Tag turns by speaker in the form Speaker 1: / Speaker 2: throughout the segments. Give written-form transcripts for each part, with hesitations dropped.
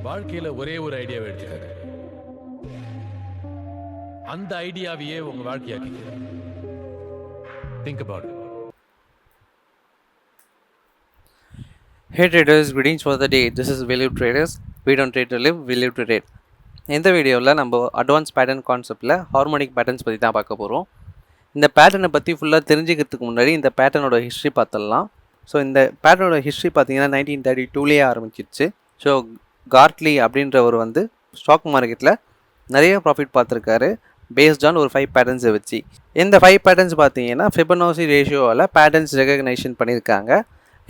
Speaker 1: வாழ்க்கையில ஒரே ஒரு ஐடியாவை எடுத்துக்கங்க. அந்த ஐடியாவையே உங்க வாழ்க்கையாக்கிக்க. Think about it.
Speaker 2: Hey traders, greetings for the day. This is Value Traders. We don't trade to live, we live to trade. இந்த வீடியோவில் நம்ம அட்வான்ஸ் பேட்டர்ன் கான்செப்டில் ஹார்மோனிக் பேட்டர்ன்ஸ் பற்றி தான் பார்க்க போகிறோம். இந்த பேட்டர்னை பற்றி ஃபுல்லாக தெரிஞ்சுக்கிறதுக்கு முன்னாடி இந்த பேட்டர்னோட ஹிஸ்ட்ரி பார்த்துடலாம். ஸோ இந்த பேட்டர்னோட ஹிஸ்ட்ரி பார்த்தீங்கன்னா 1932 ஆரம்பிச்சிருச்சு. ஸோ கார்ட்லி அப்படின்றவர் வந்து ஸ்டாக் மார்க்கெட்டில் நிறைய ப்ராஃபிட் பார்த்துருக்காரு பேஸ்ட் ஆன் ஒரு 5 பேட்டர்ன்ஸை வச்சு. இந்த 5 பேட்டர்ன்ஸ் பார்த்தீங்கன்னா ஃபிபனாசி ரேஷியோவில் பேட்டர்ன்ஸ் ரெகக்னைசேஷன் பண்ணியிருக்காங்க.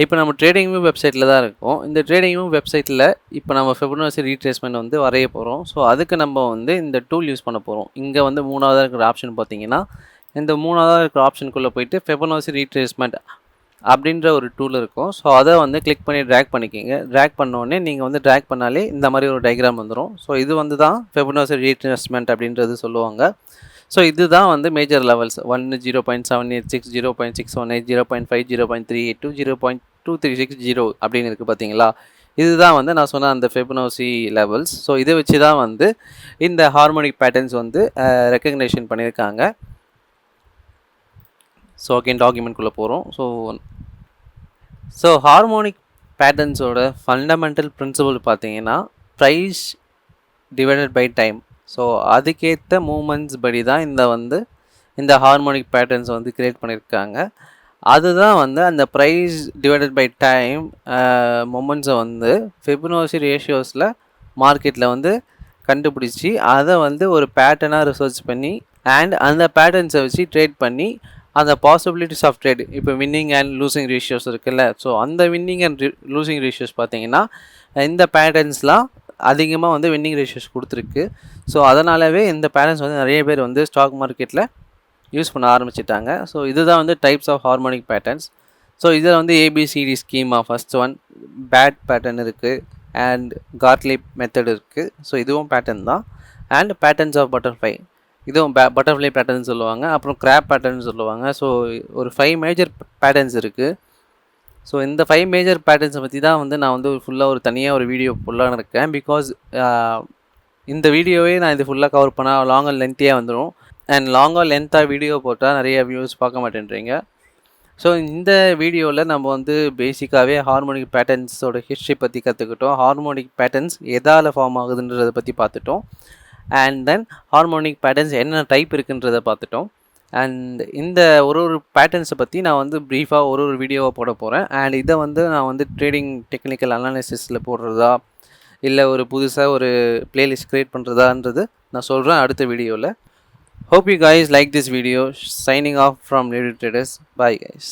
Speaker 2: இப்போ நம்ம ட்ரேடிங் வியூ வெப்சைட்டில் தான் இருக்கோம். இந்த ட்ரேடிங் வியூ வெப்சைட்டில் இப்போ நம்ம ஃபிபனாசி ரீட்ரேஸ்மெண்ட் வந்து வரைய போகிறோம். ஸோ அதுக்கு நம்ம வந்து இந்த டூல் யூஸ் பண்ண போகிறோம். இங்கே வந்து மூணாவதாக இருக்கிற ஆப்ஷன் பார்த்தீங்கன்னா இந்த மூணாவதாக இருக்கிற ஆப்ஷனுக்குள்ளே போயிட்டு ஃபிபனாசி ரீட்ரேஸ்மெண்ட் அப்படின்ற ஒரு டூல் இருக்கும். ஸோ அதை வந்து கிளிக் பண்ணி ட்ராக் பண்ணிக்கிங்க. ட்ராக் பண்ணோடனே நீங்கள் வந்து ட்ராக் பண்ணாலே இந்த மாதிரி ஒரு டயக்ராம் வந்துடும். ஸோ இது வந்து தான் ஃபிபனாசி ரீட்ரேஸ்மெண்ட் அப்படின்றது சொல்லுவாங்க. ஸோ இதுதான் வந்து மேஜர் லெவல்ஸ் 1 0.786 0.618 0.5 0.382 0.2360 அப்படின்னு இருக்குது பார்த்தீங்களா. இதுதான் வந்து நான் சொன்ன அந்த ஃபிபனாசி லெவல்ஸ். ஸோ இதை வச்சு தான் வந்து இந்த ஹார்மோனிக் பேட்டர்ன்ஸ் வந்து ரெக்கக்னேஷன் பண்ணியிருக்காங்க. ஸோ அகைன் டாக்குமெண்ட்குள்ளே போகிறோம். ஸோ ஹார்மோனிக் பேட்டர்ன்ஸோட ஃபண்டமெண்டல் பிரின்சிபல் பார்த்தீங்கன்னா price divided by time. So அதுக்கேற்ற மூமெண்ட்ஸ் படி தான் இந்த ஹார்மோனிக் பேட்டர்ன்ஸ் வந்து க்ரியேட் பண்ணியிருக்காங்க. அதுதான் வந்து அந்த ப்ரைஸ் டிவைடட் பை டைம் மூமெண்ட்ஸை வந்து ஃபிபனாசி ரேஷியோஸில் மார்க்கெட்டில் வந்து கண்டுபிடிச்சி அதை வந்து ஒரு பேட்டர்னாக ரிசர்ச் பண்ணி அண்ட் அந்த பேட்டர்ன்ஸை வச்சு ட்ரேட் பண்ணி அந்த பாசிபிலிட்டிஸ் ஆஃப் ட்ரேட் இப்போ வின்னிங் அண்ட் லூசிங் ரேஷியோஸ் இருக்குல்ல. ஸோ அந்த வின்னிங் அண்ட் லூசிங் ரேஷியோஸ் பார்த்தீங்கன்னா இந்த பேட்டர்ன்ஸ்லாம் அதிகமாக வந்து வின்னிங் ரேஷியோஸ் கொடுத்துருக்கு. ஸோ அதனாலவே இந்த பேட்டர்ன்ஸ் வந்து நிறைய பேர் வந்து ஸ்டாக் மார்க்கெட்டில் யூஸ் பண்ண ஆரம்பிச்சிட்டாங்க. ஸோ இதுதான் வந்து types of harmonic patterns. So இதில் வந்து ABCD schema first one bat pattern இருக்குது அண்ட் கார்ட்லி மெத்தட் இருக்குது. ஸோ இதுவும் பேட்டர்ன் தான். அண்ட் பேட்டர்ன்ஸ் ஆஃப் பட்டர்ஃப்ளை, இதுவும் பட்டர்ஃப்ளை பேட்டர்ன் சொல்லுவாங்க. அப்புறம் கிராப் பேட்டர்ன் சொல்லுவாங்க. ஸோ ஒரு 5 மேஜர் பேட்டர்ன்ஸ் இருக்குது. ஸோ இந்த 5 மேஜர் பேட்டர்ன்ஸை பற்றி தான் வந்து நான் வந்து ஃபுல்லாக ஒரு தனியாக ஒரு வீடியோ ஃபுல்லாக இருக்கேன். பிகாஸ் இந்த வீடியோவே நான் இது ஃபுல்லாக கவர் பண்ணால் லாங் அண்ட் லென்த்தியாக வந்துடும். அண்ட் லாங்காக லென்த்தாக வீடியோ போட்டால் நிறைய வியூஸ் பார்க்க மாட்டேன்றீங்க. ஸோ இந்த வீடியோவில் நம்ம வந்து பேசிக்காகவே ஹார்மோனிக் பேட்டர்ன்ஸோட ஹிஸ்ட்ரி பற்றி கற்றுக்கிட்டோம். ஹார்மோனிக் பேட்டர்ன்ஸ் எதால் ஃபார்ம் ஆகுதுன்றதை பற்றி பார்த்துட்டோம். அண்ட் தென் ஹார்மோனிக் பேட்டர்ன்ஸ் என்ன டைப் இருக்குன்றதை பார்த்துட்டோம். அண்ட் இந்த ஒரு பேட்டர்ன்ஸை பற்றி நான் வந்து ப்ரீஃபாக ஒரு வீடியோவை போட போகிறேன். அண்ட் இதை வந்து நான் வந்து ட்ரேடிங் டெக்னிக்கல் அனாலிசிஸில் போடுறதா இல்லை ஒரு புதுசாக ஒரு பிளேலிஸ்ட் க்ரியேட் பண்ணுறதான்றது நான் சொல்கிறேன் அடுத்த வீடியோவில். Hope you guys like this video. Signing off from Value Traders. Bye guys.